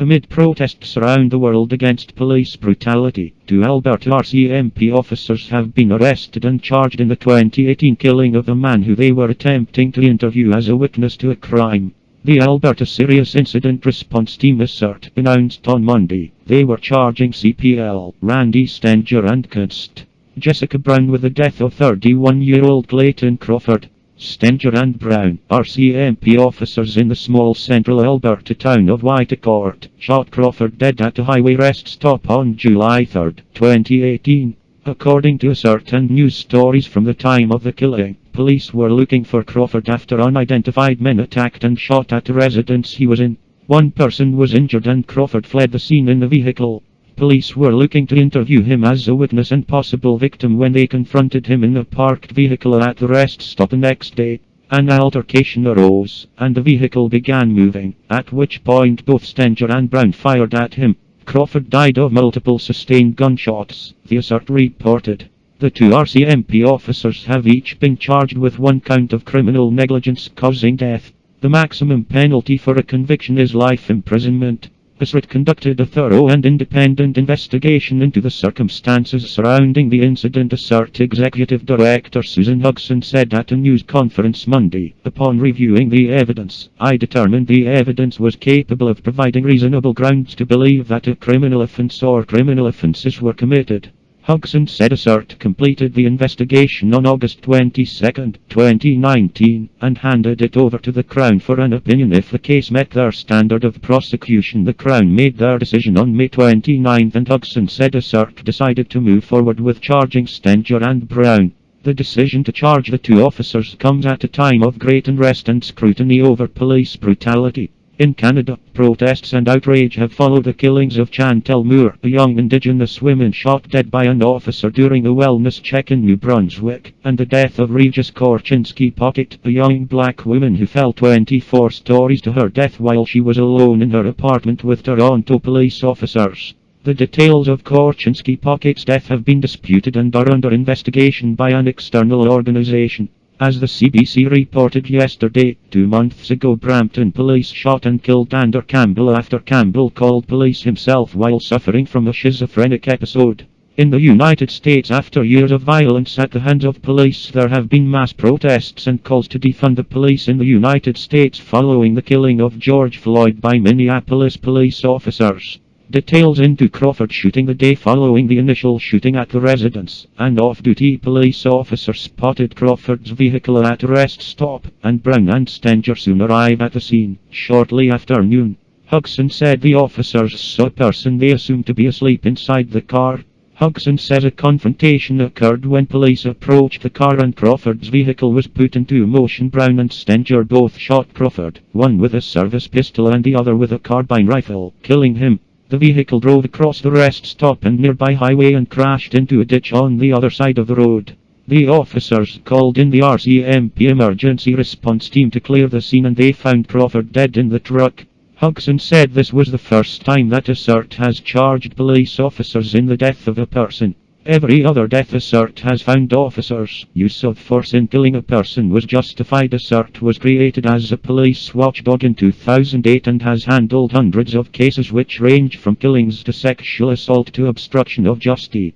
Amid protests around the world against police brutality, 2 Alberta RCMP officers have been arrested and charged in the 2018 killing of a man who they were attempting to interview as a witness to a crime. The Alberta Serious Incident Response Team ASERT announced on Monday they were charging CPL, Randy Stenger and Kunst Jessica Brown with the death of 31-year-old Clayton Crawford. Stenger and Brown, RCMP officers in the small central Alberta town of Whitecourt, shot Crawford dead at a highway rest stop on July 3, 2018. According to certain news stories from the time of the killing, police were looking for Crawford after unidentified men attacked and shot at the residence he was in. One person was injured and Crawford fled the scene in the vehicle. Police were looking to interview him as a witness and possible victim when they confronted him in a parked vehicle at the rest stop the next day. An altercation arose, and the vehicle began moving, at which point both Stenger and Brown fired at him. Crawford died of multiple sustained gunshots, the ASERT reported. The 2 RCMP officers have each been charged with 1 count of criminal negligence causing death. The maximum penalty for a conviction is life imprisonment. ASERT conducted a thorough and independent investigation into the circumstances surrounding the incident. ASERT Executive Director Susan Hugson said at a news conference Monday, "Upon reviewing the evidence, I determined the evidence was capable of providing reasonable grounds to believe that a criminal offense or criminal offenses were committed." Hugson said ASERT completed the investigation on August 22, 2019, and handed it over to the Crown for an opinion if the case met their standard of prosecution. The Crown made their decision on May 29, and Hugson said ASERT decided to move forward with charging Stenger and Brown. The decision to charge the 2 officers comes at a time of great unrest and scrutiny over police brutality. In Canada, protests and outrage have followed the killings of Chantel Moore, a young Indigenous woman shot dead by an officer during a wellness check in New Brunswick, and the death of Regis Korchinski-Pocket, a young black woman who fell 24 stories to her death while she was alone in her apartment with Toronto police officers. The details of Korchinski-Pocket's death have been disputed and are under investigation by an external organization. As the CBC reported yesterday, 2 months ago Brampton police shot and killed Andrew Campbell after Campbell called police himself while suffering from a schizophrenic episode. In the United States, after years of violence at the hands of police, there have been mass protests and calls to defund the police in the United States following the killing of George Floyd by Minneapolis police officers. Details into Crawford shooting the day following the initial shooting at the residence. An off-duty police officer spotted Crawford's vehicle at a rest stop, and Brown and Stenger soon arrive at the scene, shortly after noon. Hugson said the officers saw a person they assumed to be asleep inside the car. Hugson says a confrontation occurred when police approached the car and Crawford's vehicle was put into motion. Brown and Stenger both shot Crawford, one with a service pistol and the other with a carbine rifle, killing him. The vehicle drove across the rest stop and nearby highway and crashed into a ditch on the other side of the road. The officers called in the RCMP emergency response team to clear the scene and they found Crawford dead in the truck. Hugson said this was the first time that ASERT has charged police officers in the death of a person. Every other death ASERT has found officers' use of force in killing a person was justified. ASERT was created as a police watchdog in 2008 and has handled hundreds of cases which range from killings to sexual assault to obstruction of justice.